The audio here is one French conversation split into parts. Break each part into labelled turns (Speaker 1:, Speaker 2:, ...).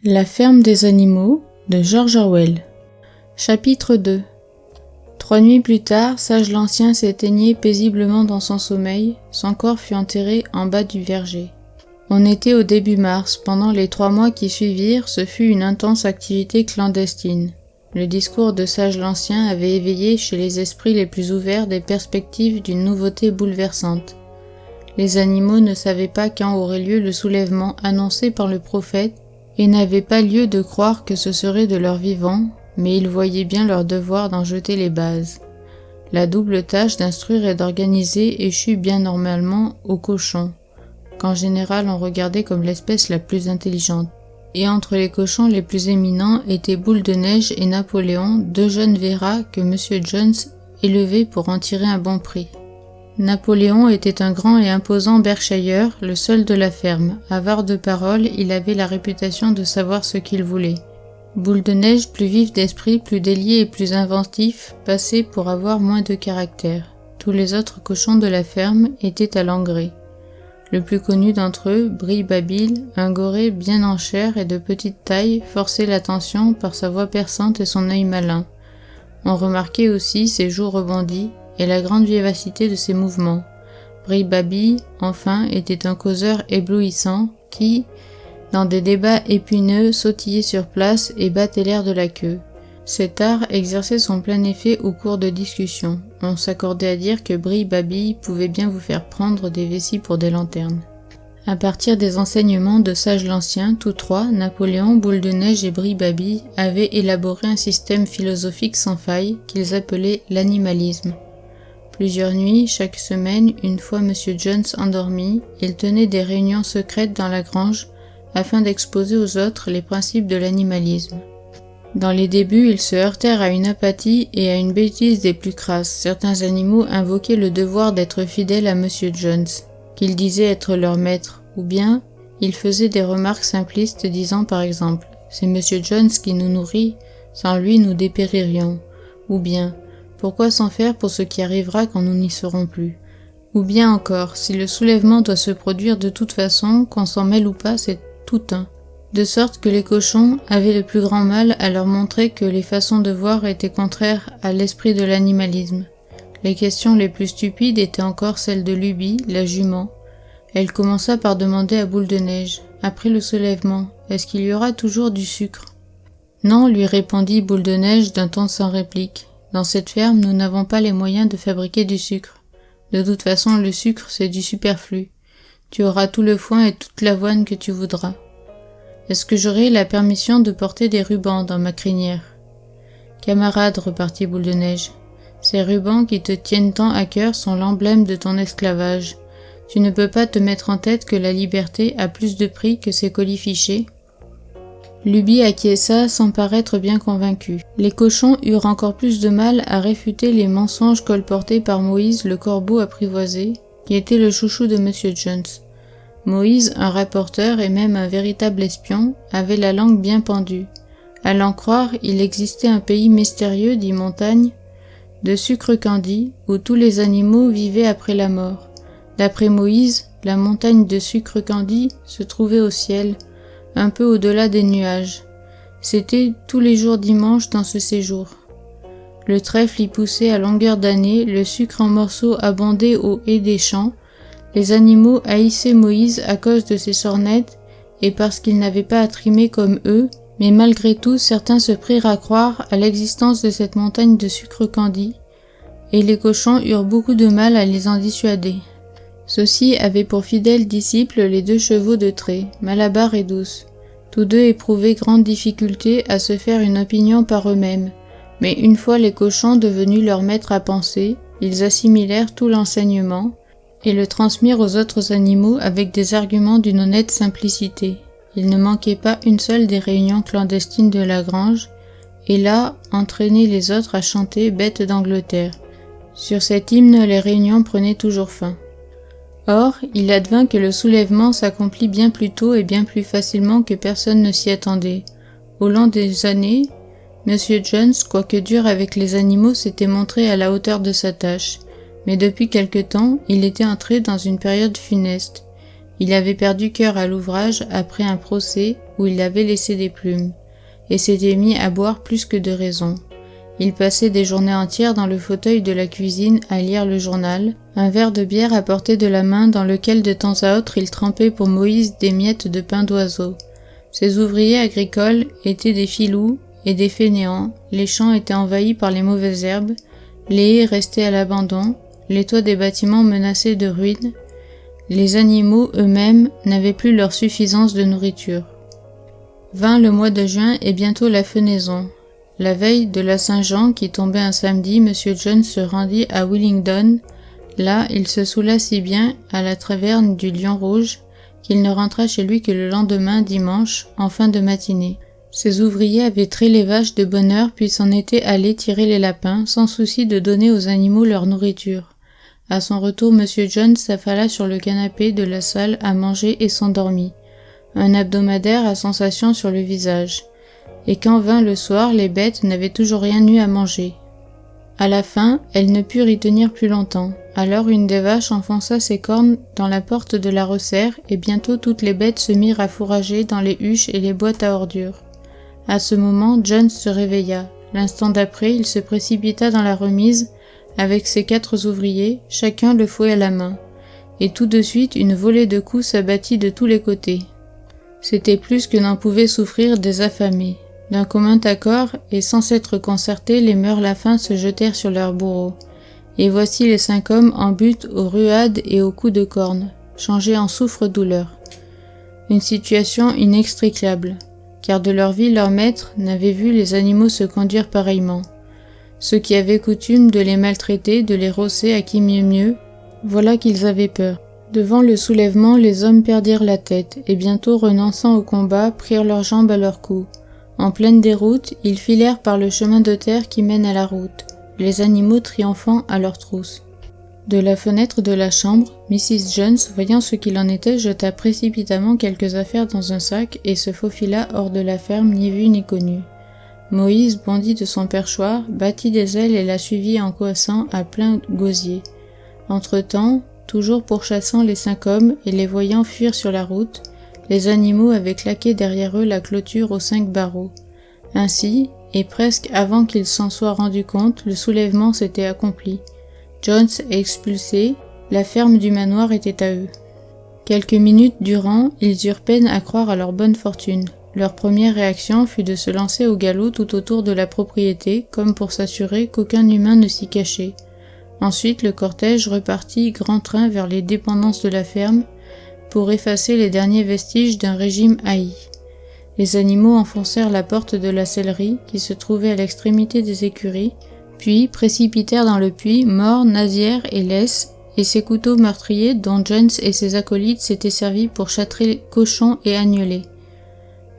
Speaker 1: La ferme des animaux de George Orwell. Chapitre 2. 3 nuits plus tard, Sage l'Ancien s'éteignait paisiblement dans son sommeil, son corps fut enterré en bas du verger. On était au début mars, pendant les 3 mois qui suivirent, ce fut une intense activité clandestine. Le discours de Sage l'Ancien avait éveillé chez les esprits les plus ouverts des perspectives d'une nouveauté bouleversante. Les animaux ne savaient pas quand aurait lieu le soulèvement annoncé par le prophète, et n'avaient pas lieu de croire que ce serait de leur vivant, mais ils voyaient bien leur devoir d'en jeter les bases. La double tâche d'instruire et d'organiser échut bien normalement aux cochons, qu'en général on regardait comme l'espèce la plus intelligente. Et entre les cochons les plus éminents étaient Boule de Neige et Napoléon, 2 jeunes verras que M. Jones élevait pour en tirer un bon prix. Napoléon était un grand et imposant berkshire, le seul de la ferme. Avare de parole, il avait la réputation de savoir ce qu'il voulait. Boule de Neige, plus vif d'esprit, plus délié et plus inventif, passait pour avoir moins de caractère. Tous les autres cochons de la ferme étaient à l'engrais. Le plus connu d'entre eux, Bri-Babil, un goré bien en chair et de petite taille, forçait l'attention par sa voix perçante et son œil malin. On remarquait aussi ses joues rebondies et la grande vivacité de ses mouvements. Bri-Babil, enfin, était un causeur éblouissant qui, dans des débats épineux, sautillait sur place et battait l'air de la queue. Cet art exerçait son plein effet au cours de discussions. On s'accordait à dire que Bri-Babil pouvait bien vous faire prendre des vessies pour des lanternes. À partir des enseignements de Sage l'Ancien, tous trois, Napoléon, Boule de Neige et Bri-Babil, avaient élaboré un système philosophique sans faille qu'ils appelaient l'animalisme. Plusieurs nuits, chaque semaine, une fois M. Jones endormi, ils tenaient des réunions secrètes dans la grange afin d'exposer aux autres les principes de l'animalisme. Dans les débuts, ils se heurtèrent à une apathie et à une bêtise des plus crasses. Certains animaux invoquaient le devoir d'être fidèles à M. Jones, qu'ils disaient être leur maître, ou bien ils faisaient des remarques simplistes disant par exemple « C'est M. Jones qui nous nourrit, sans lui nous dépéririons », ou bien « Pourquoi s'en faire pour ce qui arrivera quand nous n'y serons plus ?» Ou bien encore « Si le soulèvement doit se produire de toute façon, qu'on s'en mêle ou pas, c'est tout un ». De sorte que les cochons avaient le plus grand mal à leur montrer que les façons de voir étaient contraires à l'esprit de l'animalisme. Les questions les plus stupides étaient encore celles de Luby, la jument. Elle commença par demander à Boule de Neige, « Après le soulèvement, est-ce qu'il y aura toujours du sucre ?» « Non, lui répondit Boule de Neige d'un ton sans réplique. Dans cette ferme, nous n'avons pas les moyens de fabriquer du sucre. De toute façon, le sucre, c'est du superflu. Tu auras tout le foin et toute l'avoine que tu voudras. Est-ce que j'aurai la permission de porter des rubans dans ma crinière ? Camarade, repartit Boule de Neige, ces rubans qui te tiennent tant à cœur sont l'emblème de ton esclavage. Tu ne peux pas te mettre en tête que la liberté a plus de prix que ses colifichets ? Luby acquiesça sans paraître bien convaincu. Les cochons eurent encore plus de mal à réfuter les mensonges colportés par Moïse le corbeau apprivoisé, qui était le chouchou de M. Jones. Moïse, un rapporteur et même un véritable espion, avait la langue bien pendue. À l'en croire, il existait un pays mystérieux, dit Montagne, de sucre candi, où tous les animaux vivaient après la mort. D'après Moïse, la montagne de sucre candi se trouvait au ciel, un peu au-delà des nuages. C'était tous les jours dimanche dans ce séjour. Le trèfle y poussait à longueur d'année, le sucre en morceaux abondait aux haies des champs. Les animaux haïssaient Moïse à cause de ses sornettes et parce qu'il n'avait pas à trimer comme eux, mais malgré tout certains se prirent à croire à l'existence de cette montagne de sucre candi, et les cochons eurent beaucoup de mal à les en dissuader. Ceux-ci avaient pour fidèles disciples les 2 chevaux de trait, Malabar et Douce. Tous 2 éprouvaient grande difficulté à se faire une opinion par eux-mêmes, mais une fois les cochons devenus leurs maîtres à penser, ils assimilèrent tout l'enseignement et le transmirent aux autres animaux avec des arguments d'une honnête simplicité. Il ne manquait pas une seule des réunions clandestines de la grange, et là entraînaient les autres à chanter Bête d'Angleterre. Sur cet hymne, les réunions prenaient toujours fin. Or, il advint que le soulèvement s'accomplit bien plus tôt et bien plus facilement que personne ne s'y attendait. Au long des années, M. Jones, quoique dur avec les animaux, s'était montré à la hauteur de sa tâche, mais depuis quelque temps, il était entré dans une période funeste. Il avait perdu cœur à l'ouvrage après un procès où il avait laissé des plumes, et s'était mis à boire plus que de raison. Il passait des journées entières dans le fauteuil de la cuisine à lire le journal, un verre de bière à portée de la main dans lequel de temps à autre il trempait pour Moïse des miettes de pain d'oiseau. Ses ouvriers agricoles étaient des filous et des fainéants, les champs étaient envahis par les mauvaises herbes, les haies restaient à l'abandon, les toits des bâtiments menacés de ruine, les animaux eux-mêmes n'avaient plus leur suffisance de nourriture. Vint le mois de juin et bientôt la fenaison. La veille de la Saint-Jean, qui tombait un samedi, M. Jones se rendit à Willingdon. Là, il se saoula si bien à la taverne du Lion Rouge qu'il ne rentra chez lui que le lendemain dimanche, en fin de matinée. Ses ouvriers avaient trait les vaches de bonne heure puis s'en étaient allés tirer les lapins, sans souci de donner aux animaux leur nourriture. À son retour, M. Jones s'affala sur le canapé de la salle à manger et s'endormit, un hebdomadaire à sensation sur le visage. Et quand vint le soir, les bêtes n'avaient toujours rien eu à manger. À la fin, elles ne purent y tenir plus longtemps. Alors une des vaches enfonça ses cornes dans la porte de la resserre et bientôt toutes les bêtes se mirent à fourrager dans les huches et les boîtes à ordures. À ce moment, Jones se réveilla. L'instant d'après, il se précipita dans la remise avec ses 4 ouvriers, chacun le fouet à la main. Et tout de suite, une volée de coups s'abattit de tous les côtés. C'était plus que n'en pouvaient souffrir des affamés. D'un commun accord, et sans s'être concertés, les meurt-la-faim se jetèrent sur leurs bourreaux. Et voici les 5 hommes en butte aux ruades et aux coups de corne, changés en souffre-douleur. Une situation inextricable, car de leur vie leur maître n'avait vu les animaux se conduire pareillement. Ceux qui avaient coutume de les maltraiter, de les rosser à qui mieux, voilà qu'ils avaient peur. Devant le soulèvement, les hommes perdirent la tête, et bientôt renonçant au combat, prirent leurs jambes à leur cou. En pleine déroute, ils filèrent par le chemin de terre qui mène à la route, les animaux triomphant à leurs trousses. De la fenêtre de la chambre, Mrs. Jones, voyant ce qu'il en était, jeta précipitamment quelques affaires dans un sac et se faufila hors de la ferme, ni vu ni connu. Moïse bondit de son perchoir, battit des ailes et la suivit en coassant à plein gosier. Entre-temps, toujours pourchassant les 5 hommes et les voyant fuir sur la route, les animaux avaient claqué derrière eux la clôture aux 5 barreaux. Ainsi, et presque avant qu'ils s'en soient rendus compte, le soulèvement s'était accompli. Jones expulsé, la ferme du manoir était à eux. Quelques minutes durant, ils eurent peine à croire à leur bonne fortune. Leur première réaction fut de se lancer au galop tout autour de la propriété, comme pour s'assurer qu'aucun humain ne s'y cachait. Ensuite, le cortège repartit grand train vers les dépendances de la ferme, pour effacer les derniers vestiges d'un régime haï. Les animaux enfoncèrent la porte de la sellerie, qui se trouvait à l'extrémité des écuries, puis précipitèrent dans le puits morts, Nazière et Lès, et ses couteaux meurtriers dont Jones et ses acolytes s'étaient servis pour châtrer cochons et agnelets.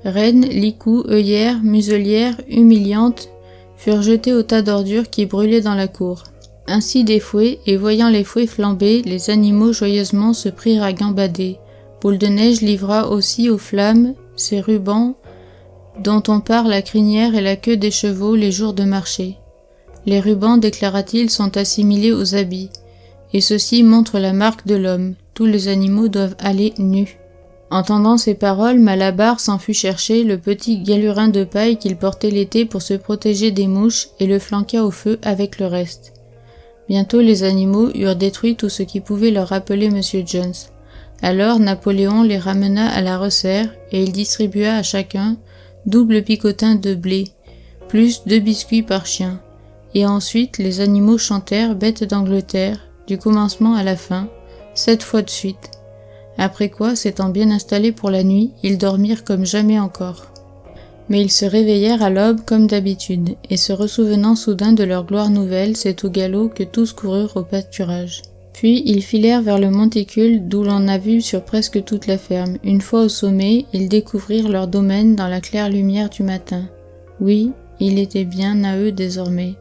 Speaker 1: Rennes, licous, œillères, muselières, humiliantes, furent jetés au tas d'ordures qui brûlaient dans la cour. Ainsi défoués, et voyant les fouets flamber, les animaux joyeusement se prirent à gambader. Boule de Neige livra aussi aux flammes ces rubans dont on part la crinière et la queue des chevaux les jours de marché. Les rubans, déclara-t-il, sont assimilés aux habits, et ceux-ci montrent la marque de l'homme. Tous les animaux doivent aller nus. Entendant ces paroles, Malabar s'en fut chercher le petit galurin de paille qu'il portait l'été pour se protéger des mouches et le flanqua au feu avec le reste. Bientôt les animaux eurent détruit tout ce qui pouvait leur rappeler M. Jones. Alors Napoléon les ramena à la resserre et il distribua à chacun double picotin de blé, plus 2 biscuits par chien. Et ensuite les animaux chantèrent bêtes d'Angleterre, du commencement à la fin, 7 fois de suite. Après quoi, s'étant bien installés pour la nuit, ils dormirent comme jamais encore. Mais ils se réveillèrent à l'aube comme d'habitude, et se ressouvenant soudain de leur gloire nouvelle, c'est au galop que tous coururent au pâturage. Puis ils filèrent vers le monticule d'où l'on a vu sur presque toute la ferme. Une fois au sommet, ils découvrirent leur domaine dans la claire lumière du matin. Oui, il était bien à eux désormais.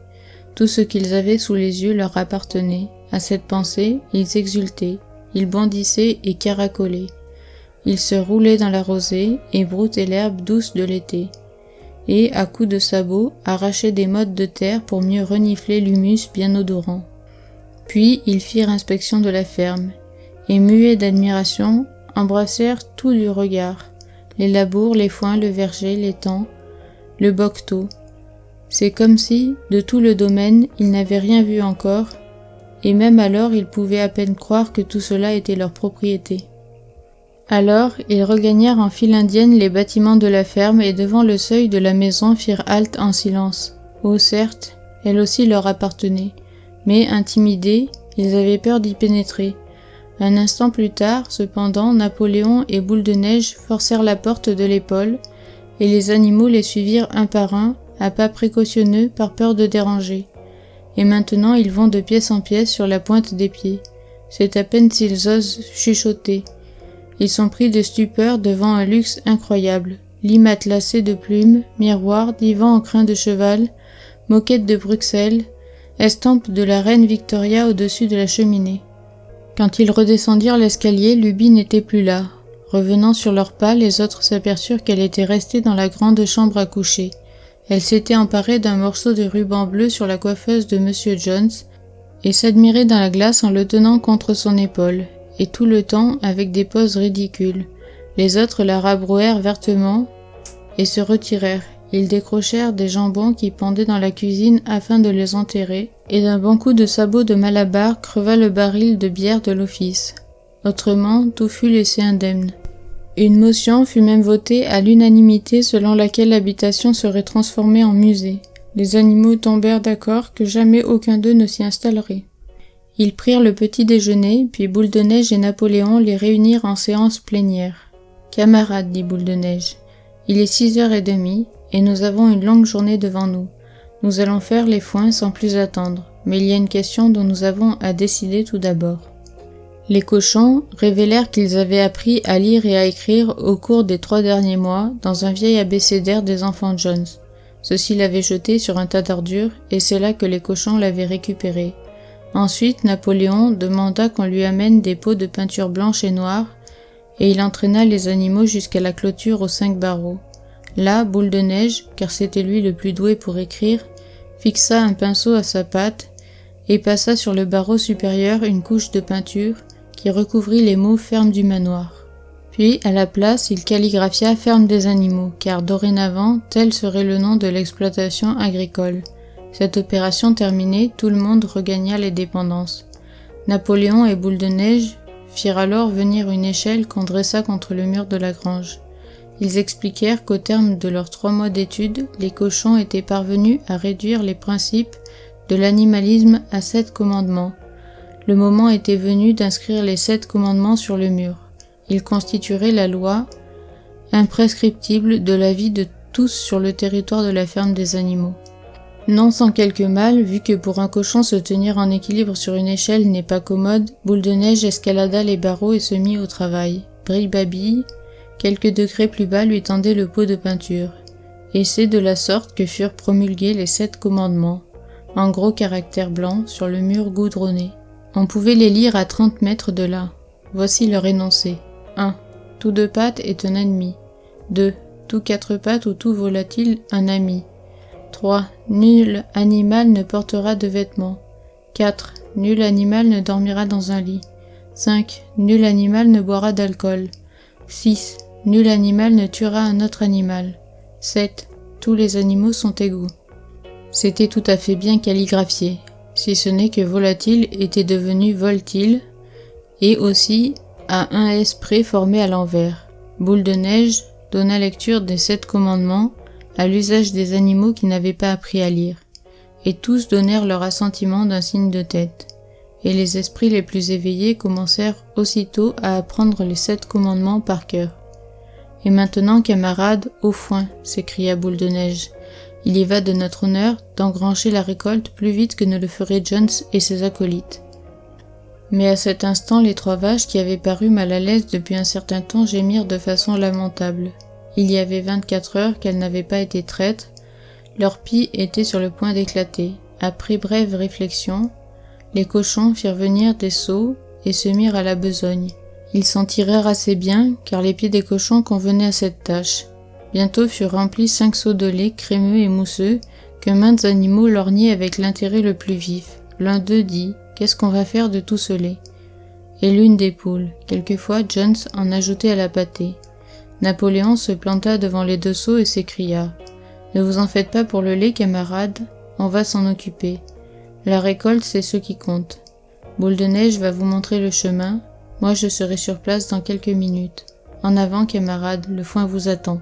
Speaker 1: Tout ce qu'ils avaient sous les yeux leur appartenait. À cette pensée, ils exultaient, ils bondissaient et caracolaient. Ils se roulaient dans la rosée et broutaient l'herbe douce de l'été. Et, à coups de sabots, arrachaient des mottes de terre pour mieux renifler l'humus bien odorant. Puis ils firent inspection de la ferme, et muets d'admiration, embrassèrent tout du regard, les labours, les foins, le verger, l'étang, le bocteau. C'est comme si, de tout le domaine, ils n'avaient rien vu encore, et même alors ils pouvaient à peine croire que tout cela était leur propriété. Alors, ils regagnèrent en file indienne les bâtiments de la ferme et devant le seuil de la maison firent halte en silence. Oh certes, elle aussi leur appartenait, mais intimidés, ils avaient peur d'y pénétrer. Un instant plus tard, cependant, Napoléon et Boule de Neige forcèrent la porte de l'épaule, et les animaux les suivirent un par un, à pas précautionneux par peur de déranger. Et maintenant ils vont de pièce en pièce sur la pointe des pieds. C'est à peine s'ils osent chuchoter. Ils sont pris de stupeur devant un luxe incroyable. Lits matelassés de plumes, miroirs, divans en crin de cheval, moquettes de Bruxelles, estampes de la reine Victoria au-dessus de la cheminée. Quand ils redescendirent l'escalier, Lubie n'était plus là. Revenant sur leurs pas, les autres s'aperçurent qu'elle était restée dans la grande chambre à coucher. Elle s'était emparée d'un morceau de ruban bleu sur la coiffeuse de Monsieur Jones et s'admirait dans la glace en le tenant contre son épaule, et tout le temps avec des poses ridicules. Les autres la rabrouèrent vertement et se retirèrent. Ils décrochèrent des jambons qui pendaient dans la cuisine afin de les enterrer, et d'un bon coup de sabot de Malabar creva le baril de bière de l'office. Autrement, tout fut laissé indemne. Une motion fut même votée à l'unanimité selon laquelle l'habitation serait transformée en musée. Les animaux tombèrent d'accord que jamais aucun d'eux ne s'y installerait. Ils prirent le petit déjeuner, puis Boule de Neige et Napoléon les réunirent en séance plénière. « Camarades, dit Boule de Neige, il est 6h30 et nous avons une longue journée devant nous. Nous allons faire les foins sans plus attendre, mais il y a une question dont nous avons à décider tout d'abord. » Les cochons révélèrent qu'ils avaient appris à lire et à écrire au cours des 3 derniers mois dans un vieil abécédaire des enfants Jones. Ceux-ci l'avaient jeté sur un tas d'ordures et c'est là que les cochons l'avaient récupéré. Ensuite, Napoléon demanda qu'on lui amène des pots de peinture blanche et noire et il entraîna les animaux jusqu'à la clôture aux 5 barreaux. Là, Boule de Neige, car c'était lui le plus doué pour écrire, fixa un pinceau à sa patte et passa sur le barreau supérieur une couche de peinture qui recouvrit les mots « ferme du manoir ». Puis, à la place, il calligraphia « ferme des animaux », car dorénavant, tel serait le nom de l'exploitation agricole. Cette opération terminée, tout le monde regagna les dépendances. Napoléon et Boule de Neige firent alors venir une échelle qu'on dressa contre le mur de la grange. Ils expliquèrent qu'au terme de leurs 3 mois d'études, les cochons étaient parvenus à réduire les principes de l'animalisme à 7 commandements. Le moment était venu d'inscrire les 7 commandements sur le mur. Ils constitueraient la loi imprescriptible de la vie de tous sur le territoire de la ferme des animaux. Non sans quelque mal, vu que pour un cochon se tenir en équilibre sur une échelle n'est pas commode, Boule de Neige escalada les barreaux et se mit au travail. Brille-Babille, quelques degrés plus bas, lui tendait le pot de peinture. Et c'est de la sorte que furent promulgués les 7 commandements, en gros caractères blancs, sur le mur goudronné. On pouvait les lire à 30 mètres de là. Voici leur énoncé. 1. Tout 2 pattes est un ennemi. 2. Tout 4 pattes ou tout volatile un ami. 3. Nul animal ne portera de vêtements. 4. Nul animal ne dormira dans un lit. 5. Nul animal ne boira d'alcool. 6. Nul animal ne tuera un autre animal. 7. Tous les animaux sont égaux. C'était tout à fait bien calligraphié, si ce n'est que volatile était devenu voltile, et aussi à un S près formé à l'envers. Boule de Neige donna lecture des 7 commandements à l'usage des animaux qui n'avaient pas appris à lire, et tous donnèrent leur assentiment d'un signe de tête, et les esprits les plus éveillés commencèrent aussitôt à apprendre les 7 commandements par cœur. « Et maintenant, camarades, au foin !» s'écria Boule de Neige. « Il y va de notre honneur d'engranger la récolte plus vite que ne le feraient Jones et ses acolytes. » Mais à cet instant, les 3 vaches, qui avaient paru mal à l'aise depuis un certain temps, gémirent de façon lamentable. Il y avait 24 heures qu'elles n'avaient pas été traites, leur pie était sur le point d'éclater. Après brève réflexion, les cochons firent venir des seaux et se mirent à la besogne. Ils s'en tirèrent assez bien, car les pieds des cochons convenaient à cette tâche. Bientôt furent remplis 5 seaux de lait crémeux et mousseux, que maintes animaux lorgnaient avec l'intérêt le plus vif. L'un d'eux dit « Qu'est-ce qu'on va faire de tout ce lait ?» et l'une des poules. Quelquefois, Jones en ajoutait à la pâtée. Napoléon se planta devant les 2 seaux et s'écria « Ne vous en faites pas pour le lait, camarades, on va s'en occuper. La récolte, c'est ce qui compte. Boule de neige va vous montrer le chemin, moi je serai sur place dans quelques minutes. En avant, camarades, le foin vous attend. »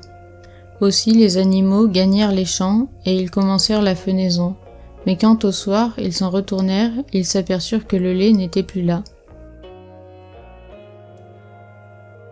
Speaker 1: Aussi les animaux gagnèrent les champs et ils commencèrent la fenaison. Mais quand au soir ils s'en retournèrent, ils s'aperçurent que le lait n'était plus là.